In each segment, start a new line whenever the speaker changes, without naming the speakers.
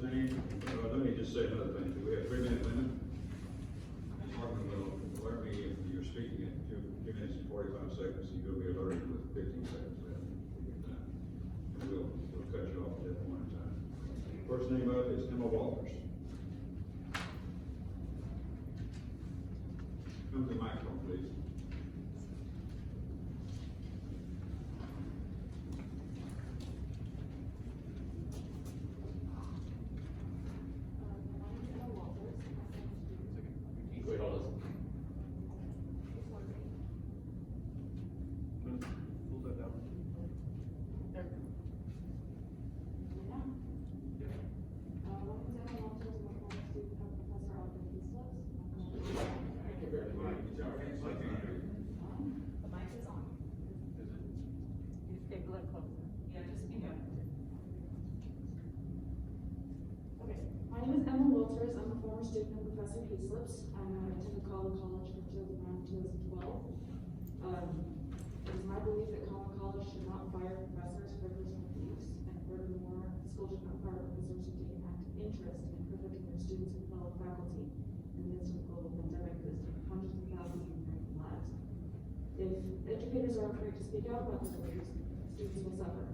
first name. Let me just say another thing. Do we have 3-minute limit? Martin will alert me if you're speaking at 2 minutes and 45 seconds. You will be alerted with 15 seconds left. And we'll cut you off at that point in time. First name up is Emma Walters. Come to the microphone, please.
Wait, hold on. Pull that down.
There. Yeah. My name is Emma Walters. I'm a former student of Professor Audra Heaslip.
Thank you very much.
The mic is on. You stay a little closer. Yeah, just speak up. Okay. My name is Emma Walters. I'm a former student of Professor Heaslip's. I attended Collin College around 2012. It is my belief that Collin College should not fire professors for personal beliefs, and furthermore, the school should not fire professors who take an active interest in protecting their students and fellow faculty in the midst of a global pandemic that has taken hundreds of thousands of American lives. If educators are afraid to speak out about their beliefs, students will suffer.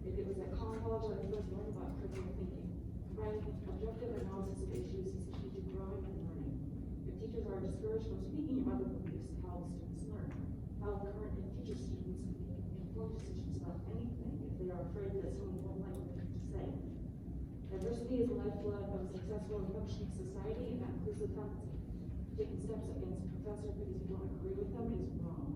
If it was at Collin College that I first learned about critical thinking, providing objective analysis of issues is key to growing and learning. If teachers are discouraged from speaking about their beliefs, how will students learn? How will current and future students make informed decisions about anything if they are afraid that someone won't like what they have to say? Diversity is the lifeblood of a successful and functioning society, and that includes the faculty. Taking steps against a professor because you don't agree with them is wrong.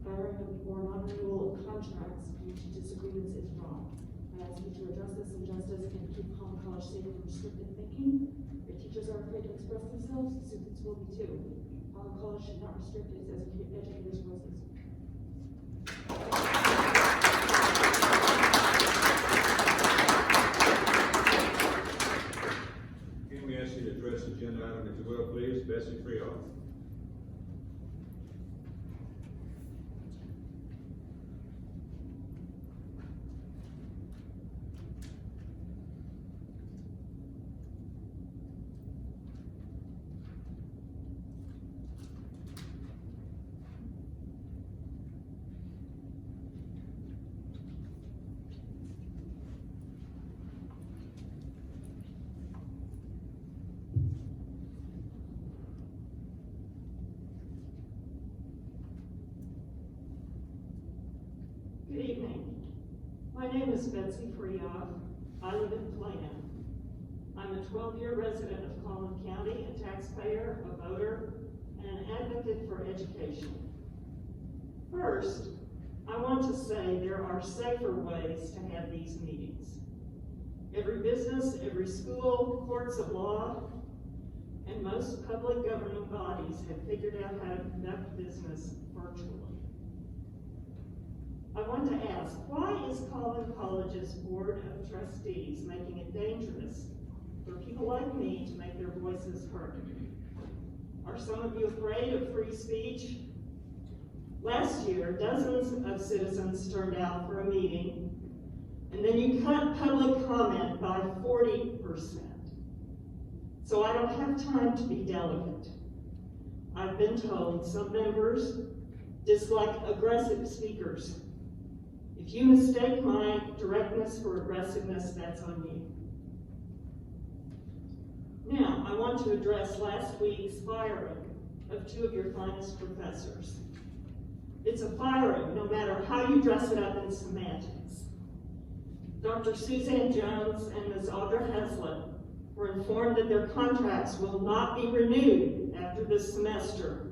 Firing them or non-renewal of contracts due to disagreements is wrong. I ask you to address this injustice and keep Collin College safe from restricted thinking. If teachers are afraid to express themselves, students will be too. Collin College should not restrict its educators' voices.
Can we ask you to address the agenda item, if you will, please? Bessie Freehoff.
Good evening. My name is Betsy Freehoff. I live in Plano. I'm a 12-year resident of Collin County, a taxpayer, a voter, and an advocate for education. First, I want to say there are safer ways to have these meetings. Every business, every school, courts of law, and most public governing bodies have figured out how to conduct business virtually. I want to ask, why is Collin College's Board of Trustees making it dangerous for people like me to make their voices heard? Are some of you afraid of free speech? Last year, dozens of citizens turned out for a meeting, and then you cut public comment by 40%. So I don't have time to be delicate. I've been told some members dislike aggressive speakers. If you mistake my directness for aggressiveness, that's on you. Now, I want to address last week's firing of 2 of your finest professors. It's a firing, no matter how you dress it up in semantics. Dr. Suzanne Jones and Ms. Audra Heaslip were informed that their contracts will not be renewed after this semester.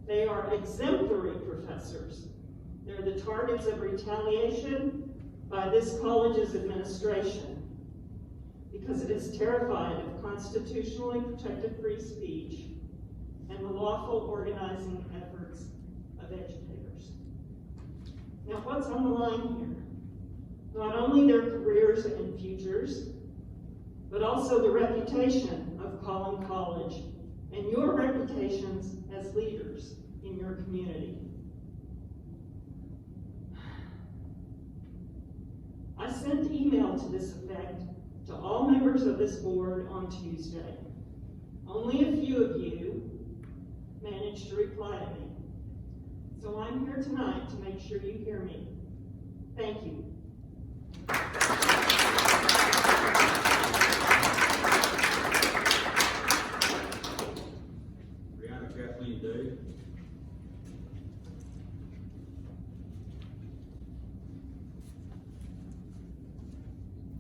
They are exemplary professors. They're the targets of retaliation by this college's administration because it is terrified of constitutionally protected free speech and the lawful organizing efforts of educators. Now, what's on the line here? Not only their careers and futures, but also the reputation of Collin College and your reputations as leaders in your community. I sent email to this effect to all members of this board on Tuesday. Only a few of you managed to reply to me. So I'm here tonight to make sure you hear me. Thank you.
Kathleen Day.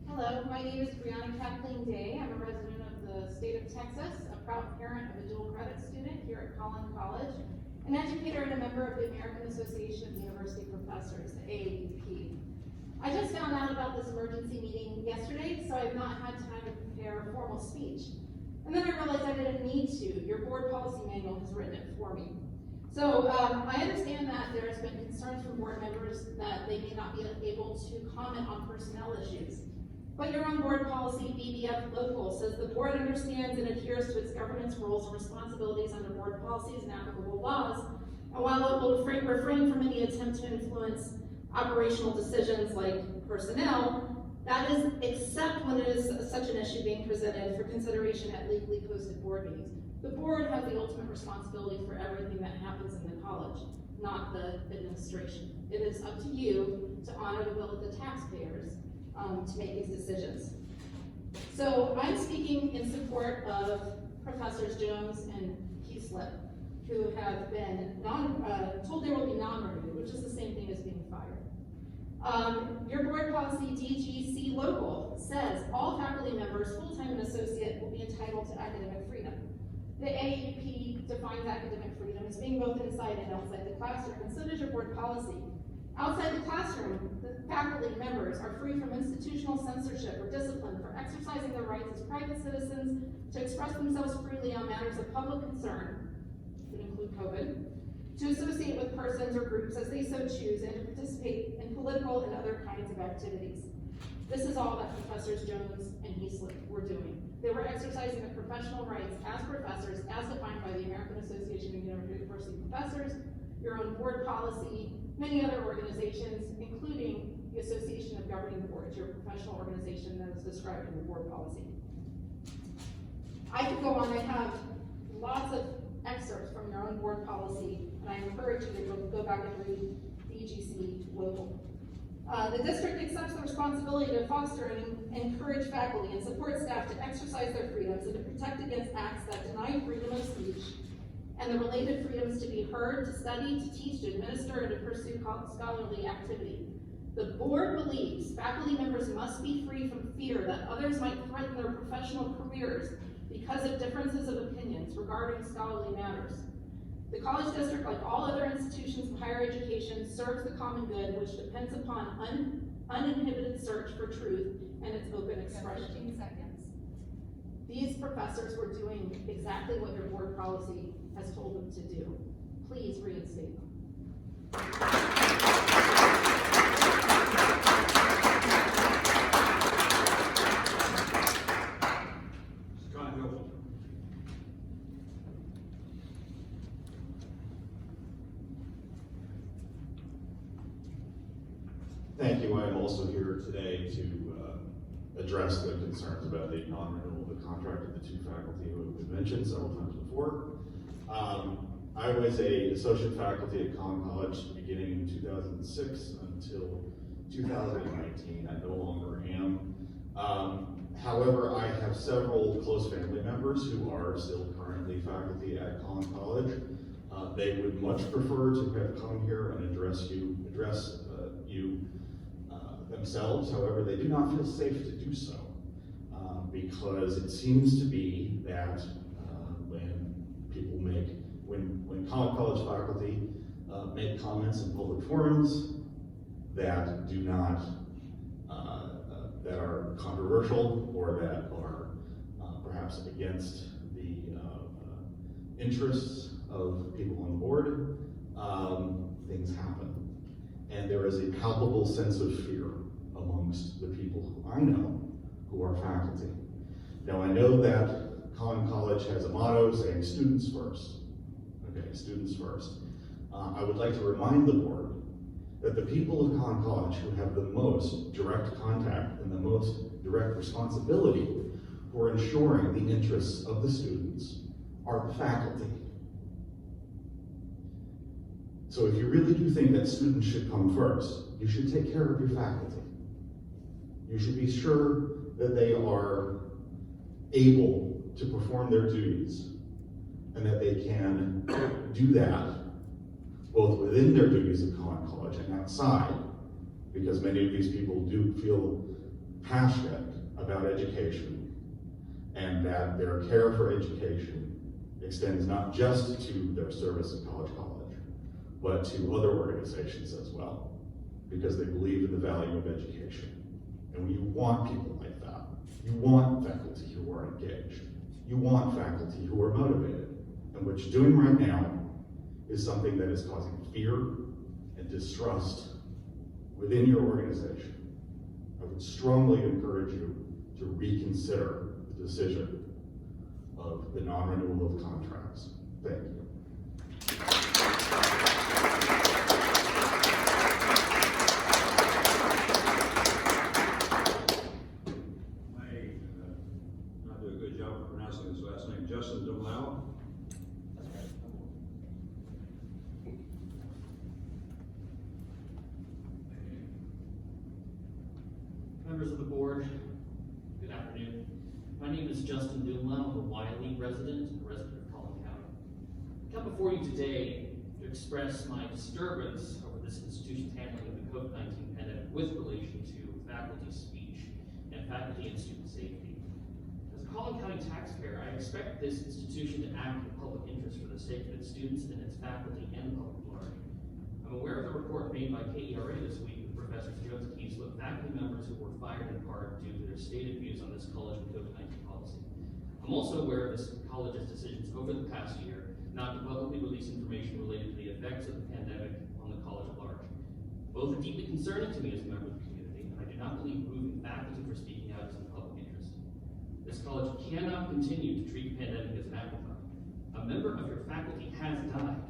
Hello, my name is Brianna Kathleen Day. I'm a resident of the state of Texas, a proud parent of a dual credit student here at Collin College, an educator and a member of the American Association of University Professors, the AAUP. I just found out about this emergency meeting yesterday, so I've not had time to prepare a formal speech. And then I realized I didn't need to. Your board policy manual has written it for me. So I understand that there has been concerns from board members that they may not be able to comment on personnel issues. But your own board policy, BBF Local, says the board understands and adheres to its governance roles and responsibilities under board policies and applicable laws. And while it will refrain from any attempt to influence operational decisions like personnel, that is except when it is such an issue being presented for consideration at legally posted board meetings. The board has the ultimate responsibility for everything that happens in the college, not the administration. It is up to you to honor the will of the taxpayers to make these decisions. So I'm speaking in support of Professors Jones and Heaslip, who have been told there will be non-renewed, which is the same thing as being fired. Your board policy DGC Local says all faculty members, full-time and associate, will be entitled to academic freedom. The AAUP defines academic freedom as being both inside and outside the classroom, and so does your board policy. Outside the classroom, the faculty members are free from institutional censorship or discipline for exercising their rights as private citizens to express themselves freely on matters of public concern, that include COVID, to associate with persons or groups as they so choose, and to participate in political and other kinds of activities. This is all that Professors Jones and Heaslip were doing. They were exercising their professional rights as professors, as defined by the American Association of University Professors, your own board policy, many other organizations, including the Association of Governing Boards, your professional organization that is described in the board policy. I could go on. I have lots of excerpts from your own board policy, and I encourage you to go back and read DGC Local. The district accepts the responsibility to foster and encourage faculty and support staff to exercise their freedoms and to protect against acts that deny freedom of speech and the related freedoms to be heard, to study, to teach, to administer, and to pursue scholarly activity. The board believes faculty members must be free from fear that others might threaten their professional careers because of differences of opinions regarding scholarly matters. The college district, like all other institutions of higher education, serves the common good, which depends upon uninhibited search for truth and its open expression. 15 seconds. These professors were doing exactly what your board policy has told them to do. Please reinstate them.
Thank you. I am also here today to address the concerns about the non-renewal of the contract of the two faculty who have been mentioned several times before. I was an associate faculty at Collin College beginning in 2006 until 2019. I no longer am. However, I have several close family members who are still currently faculty at Collin College. They would much prefer to have come here and address you themselves. However, they do not feel safe to do so because it seems to be that when Collin College faculty make comments in public forums that do not that are controversial or that are perhaps against the interests of people on the board, things happen. And there is a palpable sense of fear amongst the people who I know who are faculty. Now, I know that Collin College has a motto saying students first. Okay, students first. I would like to remind the board that the people of Collin College who have the most direct contact and the most direct responsibility for ensuring the interests of the students are the faculty. So if you really do think that students should come first, you should take care of your faculty. You should be sure that they are able to perform their duties and that they can do that both within their duties at Collin College and outside, because many of these people do feel passionate about education and that their care for education extends not just to their service at College, but to other organizations as well, because they believe in the value of education. And you want people like that. You want faculty who are engaged. You want faculty who are motivated. And what you're doing right now is something that is causing fear and distrust within your organization. I would strongly encourage you to reconsider the decision of the non-renewal of contracts. Thank you.
Not do a good job of pronouncing his last name, Justin Dumlau.
Members of the board, good afternoon. My name is Justin Dumlau. I'm a Wiley resident, a resident of Collin County. I come before you today to express my disturbance over this institution's handling of the COVID-19 pandemic with relation to faculty speech and faculty and student safety. As a Collin County taxpayer, I expect this institution to act in the public interest for the sake of its students and its faculty and public learning. I'm aware of the report made by KERA this week with Professors Jones and Heaslip, faculty members who were fired in part due to their stated views on this college and COVID-19 policy. I'm also aware of this college's decisions over the past year not to publicly release information related to the effects of the pandemic on the college at large. Both are deeply concerning to me as a member of the community, and I do not believe removing faculty for speaking out is in the public interest. This college cannot continue to treat the pandemic as an afterthought. A member of your faculty has died.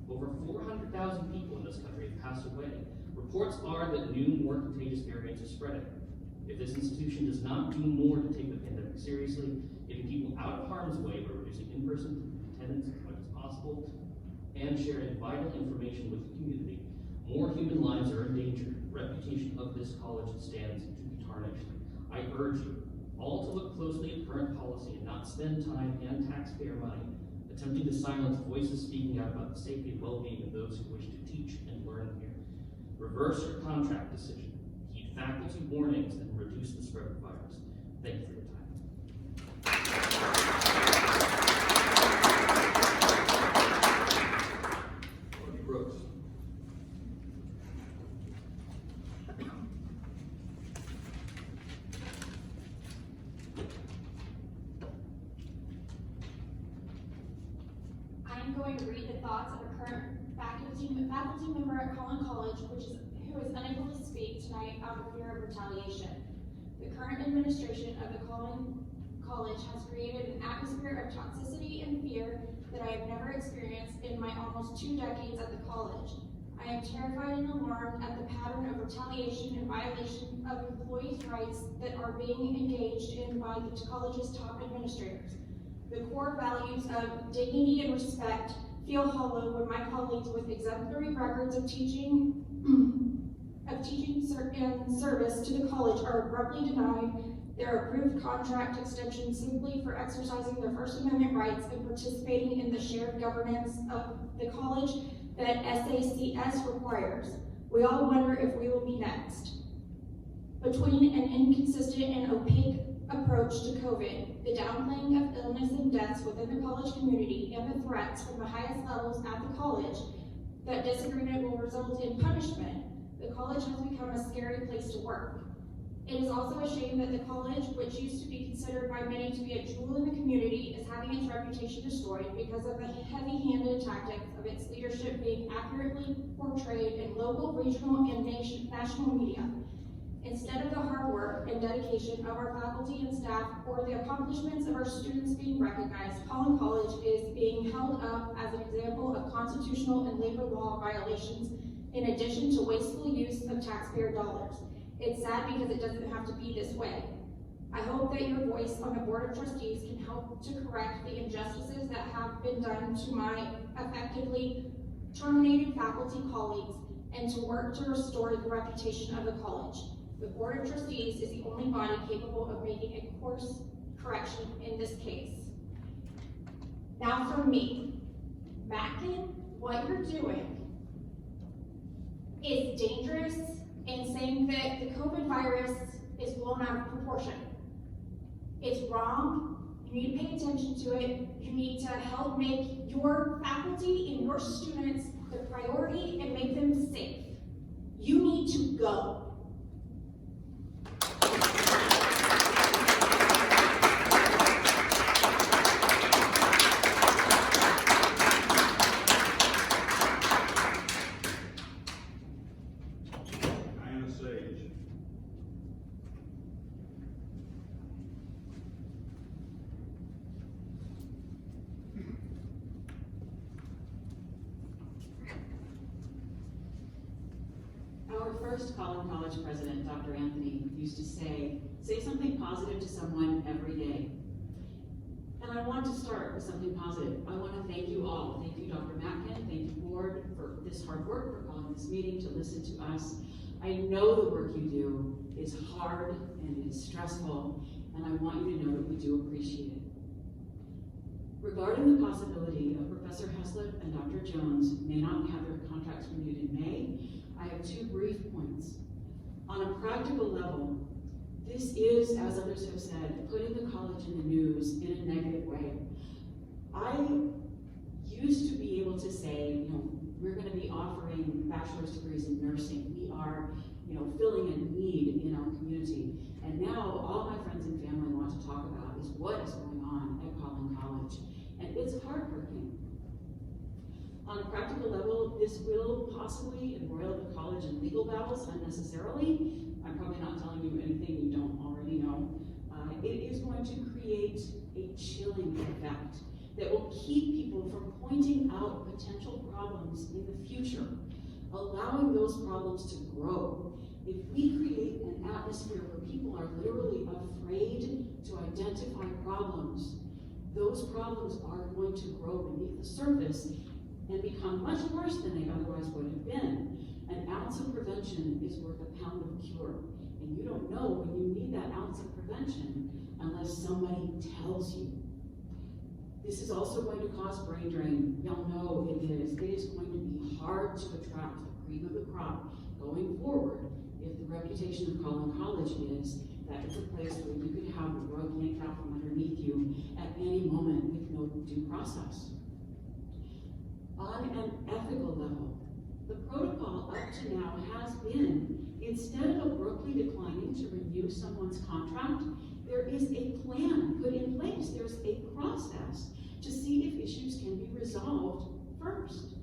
Over 400,000 people in this country have passed away. Reports are that new, more contagious variants are spreading. If this institution does not do more to take the pandemic seriously, getting people out of harm's way by reducing in-person attendance as much as possible, and sharing vital information with the community, more human lives are in danger. The reputation of this college stands to be tarnished. I urge you all to look closely at current policy and not spend time and taxpayer money attempting to silence voices speaking out about the safety and well-being of those who wish to teach and learn here. Reverse your contract decision, heed faculty warnings, and reduce the spread of the virus. Thank you for your time.
Courtney Brooks.
I'm going to read the thoughts of a current faculty member at Collin College, who is unable to speak tonight out of fear of retaliation. The current administration of the Collin College has created an atmosphere of toxicity and fear that I have never experienced in my almost 2 decades at the college. I am terrified and alarmed at the pattern of retaliation and violation of employees' rights that are being engaged in by the college's top administrators. The core values of dignity and respect feel hollow when my colleagues with exemplary records of teaching and service to the college are abruptly denied their approved contract extension simply for exercising their First Amendment rights and participating in the shared governance of the college that SACS requires. We all wonder if we will be next. Between an inconsistent and opaque approach to COVID, the downplaying of illness and deaths within the college community, and the threats from the highest levels at the college that disagreement will result in punishment, the college has become a scary place to work. It is also a shame that the college, which used to be considered by many to be a jewel in the community, is having its reputation destroyed because of the heavy-handed tactics of its leadership being accurately portrayed in local, regional, and national media. Instead of the hard work and dedication of our faculty and staff or the accomplishments of our students being recognized, Collin College is being held up as an example of constitutional and labor law violations in addition to wasteful use of taxpayer dollars. It's sad because it doesn't have to be this way. I hope that your voice on the Board of Trustees can help to correct the injustices that have been done to my effectively terminated faculty colleagues and to work to restore the reputation of the college. The Board of Trustees is the only body capable of making a course correction in this case. Now for me, Matkin, what you're doing is dangerous in saying that the COVID virus is blown out of proportion. It's wrong. You need to pay attention to it. You need to help make your faculty and your students the priority and make them safe. You need to go.
Our first Collin College president, Dr. Anthony, used to say something positive to someone every day. And I want to start with something positive. I want to thank you all. Thank you, Dr. Matkin. Thank you, board, for this hard work, for calling this meeting to listen to us. I know the work you do is hard and it is stressful, and I want you to know that we do appreciate it. Regarding the possibility of Professor Heaslip and Dr. Jones may not have their contracts renewed in May, I have two brief points. On a practical level, this is, as others have said, putting the college in the news in a negative way. I used to be able to say, we're going to be offering bachelor's degrees in nursing. We are, filling a need in our community. And now all my friends and family want to talk about is what is going on at Collin College. And it's heartbreaking. On a practical level, this will possibly embroil the college in legal battles unnecessarily. I'm probably not telling you anything you don't already know. It is going to create a chilling effect that will keep people from pointing out potential problems in the future, allowing those problems to grow. If we create an atmosphere where people are literally afraid to identify problems, those problems are going to grow beneath the surface and become much worse than they otherwise would have been. An ounce of prevention is worth a pound of cure. And you don't know when you need that ounce of prevention unless somebody tells you. This is also going to cause brain drain. Y'all know it is. It is going to be hard to attract the cream of the crop going forward if the reputation of Collin College is that it's a place where you could have the rug yanked out from underneath you at any moment with no due process. On an ethical level, the protocol up to now has been, instead of abruptly declining to renew someone's contract, there is a plan put in place. There's a process to see if issues can be resolved first.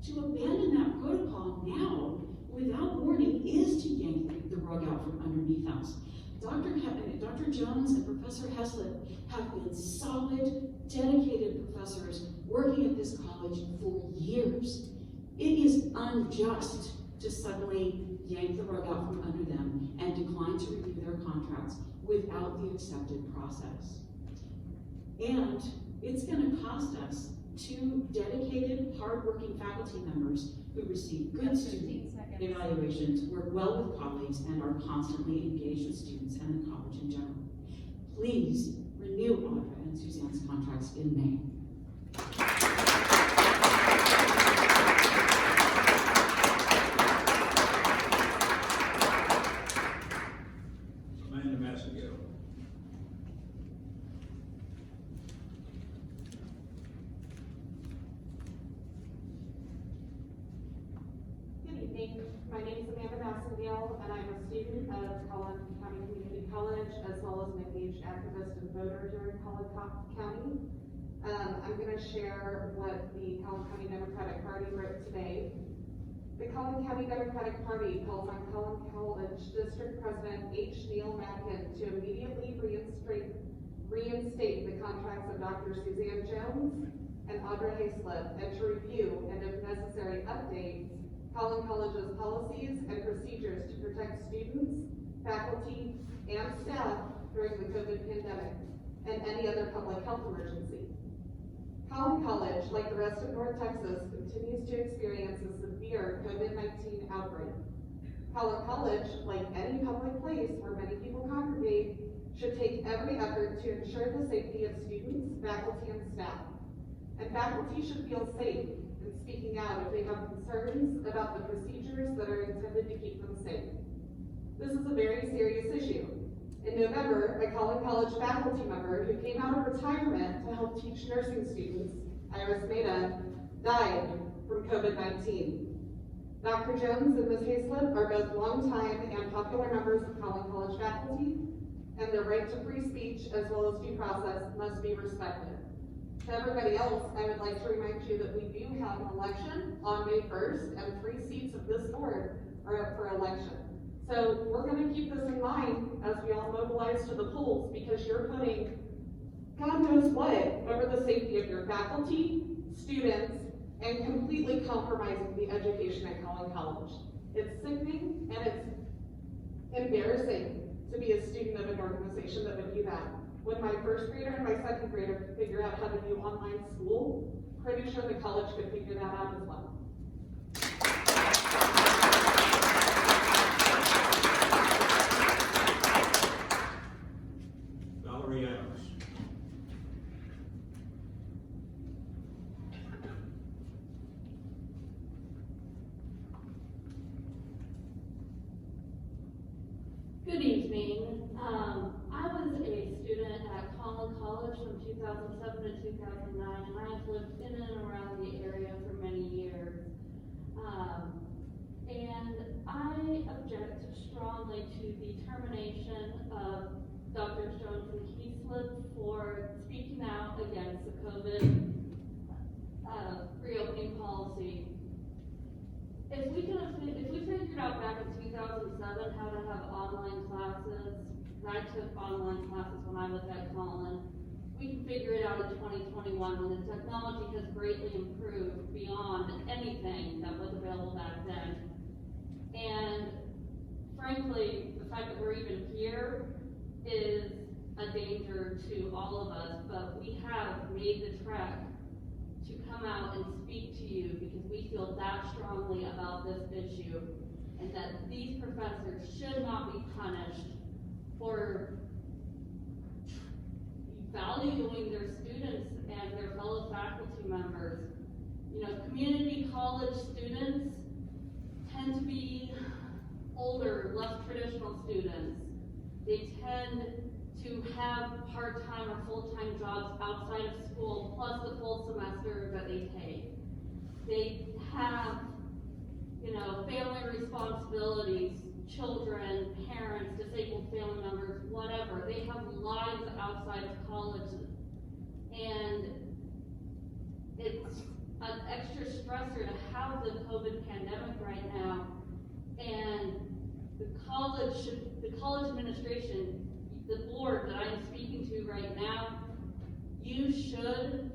To abandon that protocol now, without warning, is to yank the rug out from underneath us. Dr. Jones and Professor Heaslip have been solid, dedicated professors working at this college for years. It is unjust to suddenly yank the rug out from under them and decline to renew their contracts without the accepted process. And it's going to cost us two dedicated, hardworking faculty members who receive good student evaluations, work well with colleagues, and are constantly engaged with students and the college in general. Please renew Audra and Suzanne's contracts in May.
My name is Amanda Massengale, and I'm a student of Collin County Community College, as well as an engaged activist and voter here in Collin County. I'm going to share what the Collin County Democratic Party wrote today. The Collin County Democratic Party calls on Collin College District President H. Neil Matkin to immediately reinstate the contracts of Dr. Suzanne Jones and Audra Heaslip, and to review and, if necessary, update Collin College's policies and procedures to protect students, faculty, and staff during the COVID pandemic and any other public health emergency. Collin College, like the rest of North Texas, continues to experience a severe COVID-19 outbreak. Collin College, like any public place where many people congregate, should take every effort to ensure the safety of students, faculty, and staff. And faculty should feel safe in speaking out if they have concerns about the procedures that are intended to keep them safe. This is a very serious issue. In November, a Collin College faculty member who came out of retirement to help teach nursing students, Iris Meda, died from COVID-19. Dr. Jones and Ms. Heaslip are both longtime and popular members of Collin College faculty, and their right to free speech as well as due process must be respected. To everybody else, I would like to remind you that we do have an election on May 1st, and 3 seats of this board are up for election. So we're going to keep this in mind as we all mobilize to the polls, because you're putting God knows what over the safety of your faculty, students, and completely compromising the education at Collin College. It's sickening and it's embarrassing to be a student of an organization that would do that. When my first grader and my second grader could figure out how to do online school, pretty sure the college could figure that out as well.
Good evening. I was a student at Collin College from 2007 to 2009, and I have lived in and around the area for many years. And I object strongly to the termination of Dr. Jones and Heaslip for speaking out against the COVID reopening policy. If we figured out back in 2007 how to have online classes, and I took online classes when I was at Collin, we can figure it out in 2021 when the technology has greatly improved beyond anything that was available back then. And frankly, the fact that we're even here is a danger to all of us, but we have made the trek to come out and speak to you because we feel that strongly about this issue, and that these professors should not be punished for valuing their students and their fellow faculty members. You know, community college students tend to be older, less traditional students. They tend to have part-time or full-time jobs outside of school, plus the full semester that they take. They have, you know, family responsibilities, children, parents, disabled family members, whatever. They have lives outside of college, and it's an extra stressor to have the COVID pandemic right now. And the college administration, the board that I'm speaking to right now, you should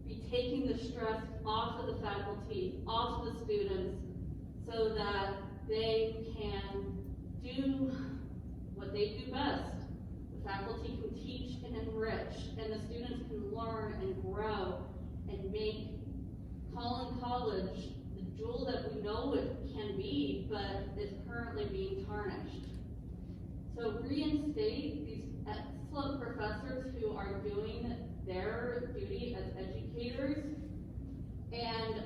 be taking the stress off of the faculty, off of the students, so that they can do what they do best. The faculty can teach and enrich, and the students can learn and grow and make Collin College the jewel that we know it can be, but is currently being tarnished. So reinstate these excellent professors who are doing their duty as educators, and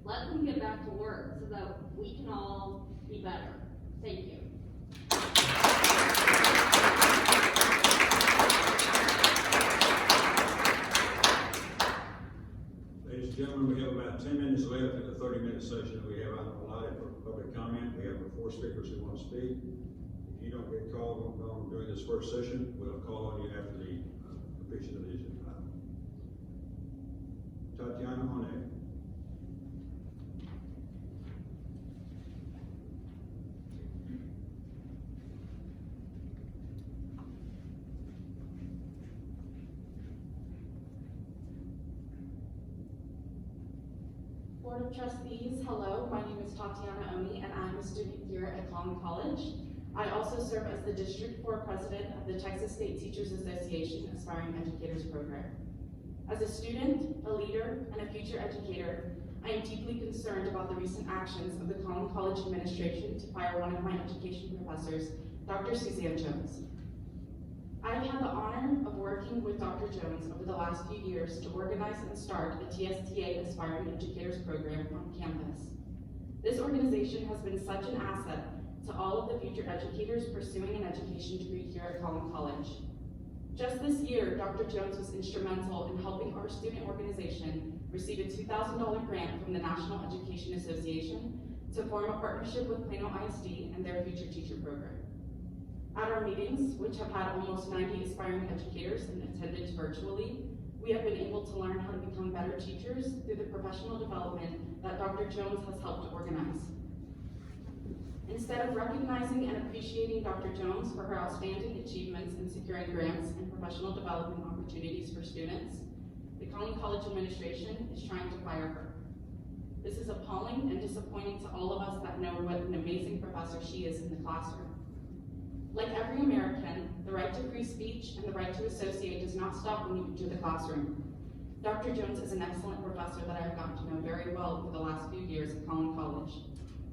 let them get back to work so that we can all be better. Thank you.
Ladies and gentlemen, we have about 10 minutes left in the 30-minute session that we have allotted for public comment. We have 4 speakers who want to speak. If you don't get called on during this first session, we'll call on you after the completion of the agenda. Tatiana Monet.
Board of Trustees, hello, my name is Tatiana Oni, and I'm a student here at Collin College.
I also serve as the District 4 President of the Texas State Teachers Association Aspiring Educators Program. As a student, a leader, and a future educator, I am deeply concerned about the recent actions of the Collin College administration to fire one of my education professors, Dr. Suzanne Jones. I have had the honor of working with Dr. Jones over the last few years to organize and start a TSTA Aspiring Educators Program on campus. This organization has been such an asset to all of the future educators pursuing an education degree here at Collin College. Just this year, Dr. Jones was instrumental in helping our student organization receive a $2,000 grant from the National Education Association to form a partnership with Plano ISD and their Future Teacher Program. At our meetings, which have had almost 90 aspiring educators and attended virtually, we have been able to learn how to become better teachers through the professional development that Dr. Jones has helped organize. Instead of recognizing and appreciating Dr. Jones for her outstanding achievements in securing grants and professional development opportunities for students, the Collin College administration is trying to fire her. This is appalling and disappointing to all of us that know what an amazing professor she is in the classroom. Like every American, the right to free speech and the right to associate does not stop when you enter the classroom. Dr. Jones is an excellent professor that I have gotten to know very well over the last few years at Collin College.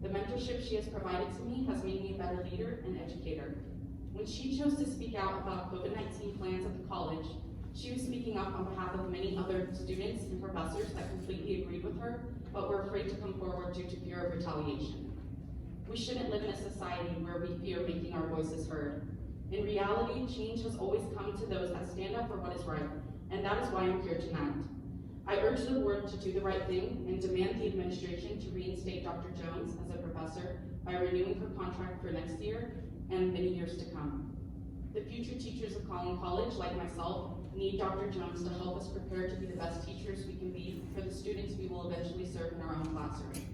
The mentorship she has provided to me has made me a better leader and educator. When she chose to speak out about COVID-19 plans at the college, she was speaking up on behalf of many other students and professors that completely agreed with her, but were afraid to come forward due to fear of retaliation. We shouldn't live in a society where we fear making our voices heard. In reality, change has always come to those that stand up for what is right, and that is why I'm here tonight. I urge the board to do the right thing and demand the administration to reinstate Dr. Jones as a professor by renewing her contract for next year and many years to come. The future teachers of Collin College, like myself, need Dr. Jones to help us prepare to be the best teachers we can be for the students we will eventually serve in our own classroom.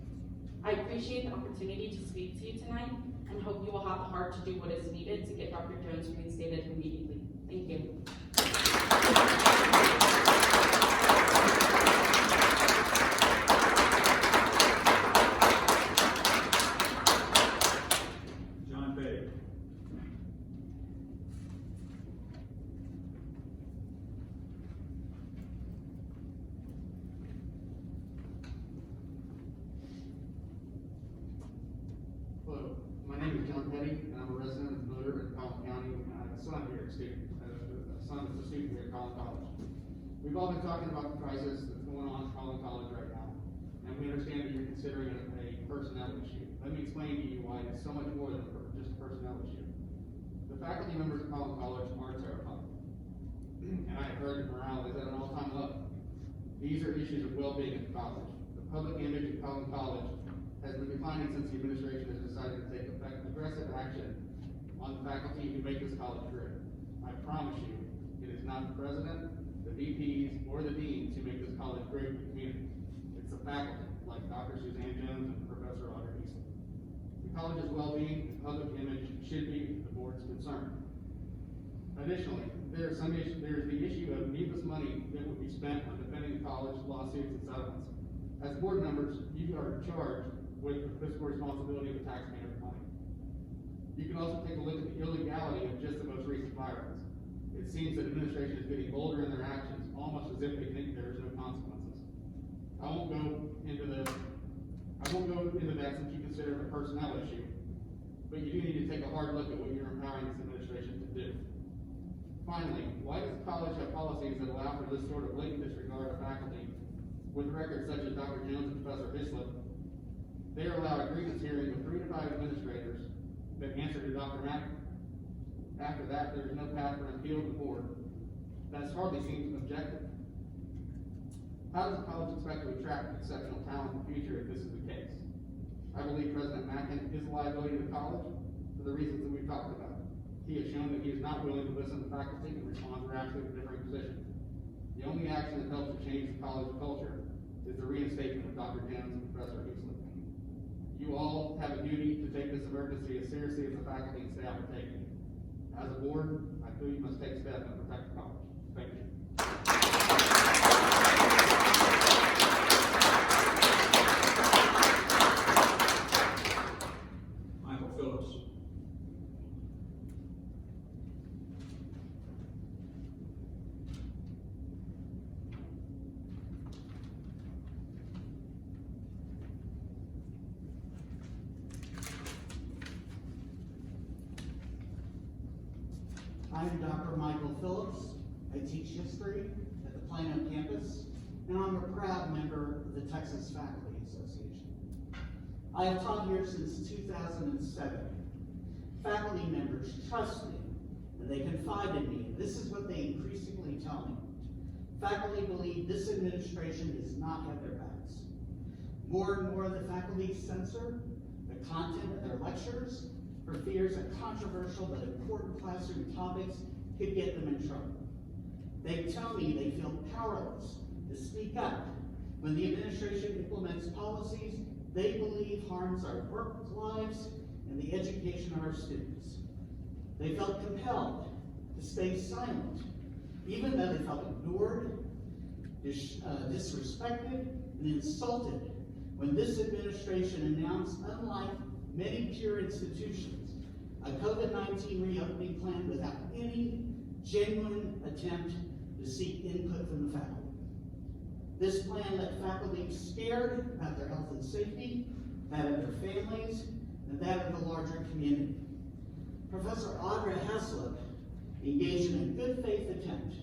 I appreciate the opportunity to speak to you tonight and hope you will have the heart to do what is needed to get Dr. Jones reinstated immediately. Thank you.
Hello, my name is John Petty, and I'm a resident and voter in Collin County, and I have a son here at a son that's a student here at Collin College. We've all been talking about the crisis that's going on at Collin College right now, and we understand that you're considering it a personnel issue. Let me explain to you why it's so much more than just a personnel issue. The faculty members of Collin College are terrified, and I have heard that morale is at an all-time low. These are issues of well-being at the college. The public image of Collin College has been declining since the administration has decided to take aggressive action on the faculty who make this college great. I promise you, it is not the president, the VPs, or the deans who make this college great for the community. It's the faculty, like Dr. Suzanne Jones and Professor Audra Heaslip. The college's well-being and public image should be the board's concern. Additionally, there's the issue of needless money that would be spent on defending the college, lawsuits, and settlements. As board members, you are charged with the fiscal responsibility of the taxpayer's money. You can also take a look at the illegality of just the most recent firings. It seems that administration is getting bolder in their actions, almost as if they think there is no consequences. I won't go into that since you consider it a personnel issue, but you do need to take a hard look at what you're empowering this administration to do. Finally, why does the college have policies that allow for this sort of blatant disregard of faculty with records such as Dr. Jones and Professor Heaslip? They are allowed a grievance hearing with 3 to 5 administrators that answer to Dr. Matkin. After that, there is no path for an appeal to the board. That hardly seems objective. How does the college expect to attract exceptional talent in the future if this is the case? I believe President Matkin is a liability to the college for the reasons that we've talked about. He has shown that he is not willing to listen to faculty and respond rashly to differing positions. The only action that helps to change the college culture is the reinstatement of Dr. Jones and Professor Heaslip. You all have a duty to take this emergency as seriously as the faculty and staff are taking it. As a board, I feel you must take steps and protect the college. Thank you.
I'm Dr. Michael Phillips. I teach history at the Plano campus, and I'm a proud member of the Texas Faculty Association. I have taught here since 2007. Faculty members trust me, and they confide in me. This is what they increasingly tell me. Faculty believe this administration does not have their backs. More and more, the faculty censor the content of their lectures for fears that controversial but important classroom topics could get them in trouble. They tell me they feel powerless to speak up when the administration implements policies they believe harms our work lives and the education of our students. They felt compelled to stay silent, even though they felt ignored, disrespected, and insulted when this administration announced, unlike many peer institutions, a COVID-19 reopening plan without any genuine attempt to seek input from the faculty. This plan left faculty scared about their health and safety, that of their families, and that of the larger community. Professor Audra Heaslip engaged in a good faith attempt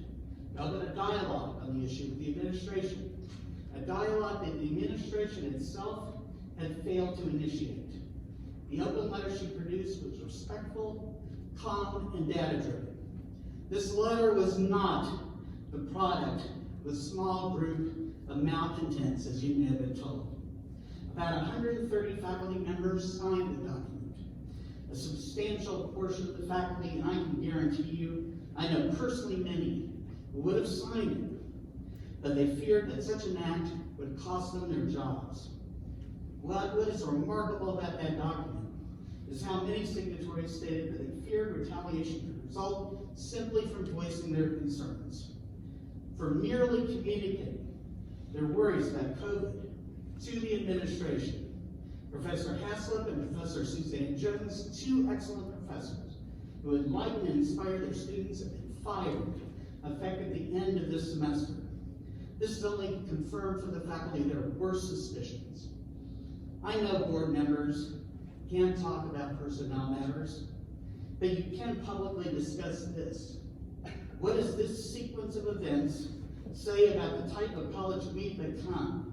to open a dialogue on the issue with the administration, a dialogue that the administration itself had failed to initiate. The open letter she produced was respectful, calm, and data-driven. This letter was not the product of a small group of malcontents, as you may have been told. About 130 faculty members signed the document. A substantial portion of the faculty, and I can guarantee you, I know personally many, who would have signed it, but they feared that such an act would cost them their jobs. What is remarkable about that document is how many signatories stated that they feared retaliation could result simply from voicing their concerns. For merely communicating their worries about COVID to the administration, Professor Heaslip and Professor Suzanne Jones, two excellent professors who enlighten and inspire their students, have been fired effective the end of this semester. This is only confirmed for the faculty their worst suspicions. I know board members can't talk about personnel matters, but you can publicly discuss this. What does this sequence of events say about the type of college we've become?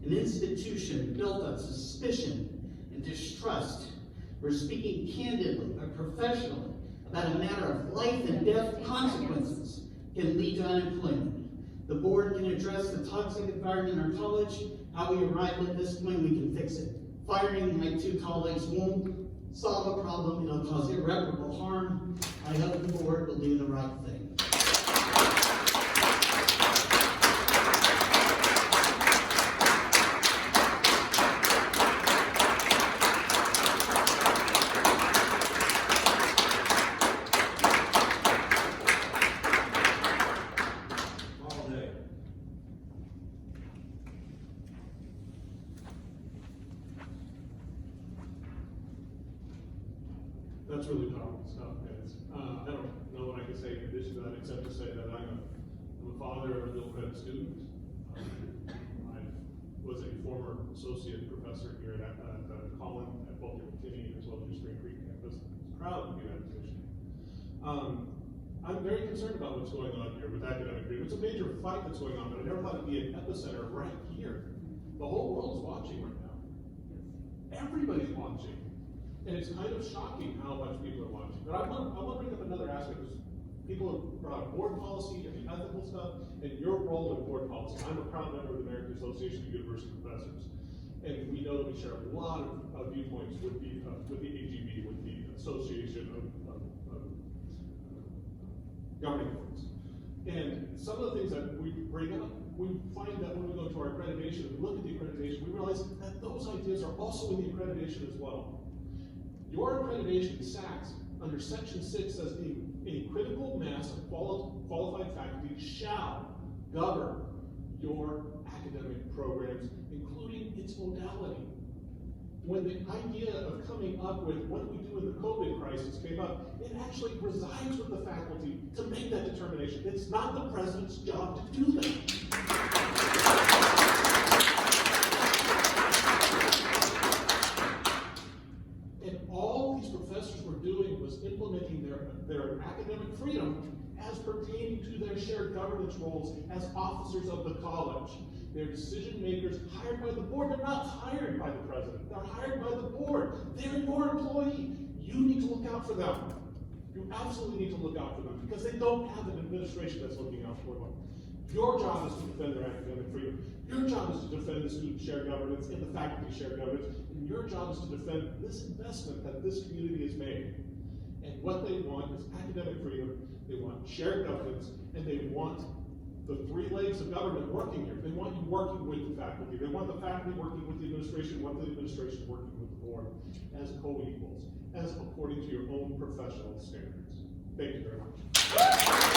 An institution built on suspicion and distrust. We're speaking candidly but professionally about a matter of life and death consequences can lead to unemployment. The board can address the toxic environment in our college. How we arrived at this point, we can fix it. Firing my two colleagues won't solve a problem, it'll cause irreparable harm. I hope the board will do the right thing.
That's really powerful stuff, guys. I don't know what I can say in addition to that, except to say that I'm a father of a dual credit student. I was a former associate professor here at Collin at both the McKinney as well as the Spring Creek campus. Proud to be in that position. I'm very concerned about what's going on here with academic freedom. It's a major fight that's going on, but I never thought it'd be an epicenter right here. The whole world's watching right now. Everybody's watching. And it's kind of shocking how much people are watching. But I want to bring up another aspect. People have brought up board policy and the ethical stuff, and your role in board policy. I'm a proud member of the American Association of University Professors, and we know that we share a lot of viewpoints with the AGB, with the Association of Governing Boards. And some of the things that we bring up, we find that when we go to our accreditation, we look at the accreditation, we realize that those ideas are also in the accreditation as well. Your accreditation, SACS, under Section 6 says a critical mass of qualified faculty shall govern your academic programs, including its modality. When the idea of coming up with what do we do in the COVID crisis came up, it actually resides with the faculty to make that determination. It's not the president's job to do that. All these professors were doing was implementing their academic
academic freedom as pertaining to their shared governance roles as officers of the college. They're decision makers hired by the board. They're not hired by the president. They're hired by the board. They're your employee. You need to look out for them. You absolutely need to look out for them because they don't have an administration that's looking out for them. Your job is to defend their academic freedom. Your job is to defend the student shared governance and the faculty shared governance. And your job is to defend this investment that this community has made. And what they want is academic freedom, they want shared governance, and they want the three legs of government working here. They want you working with the faculty. They want the faculty working with the administration, want the administration working with the board as co-equals, as according to your own professional standards. Thank you very much.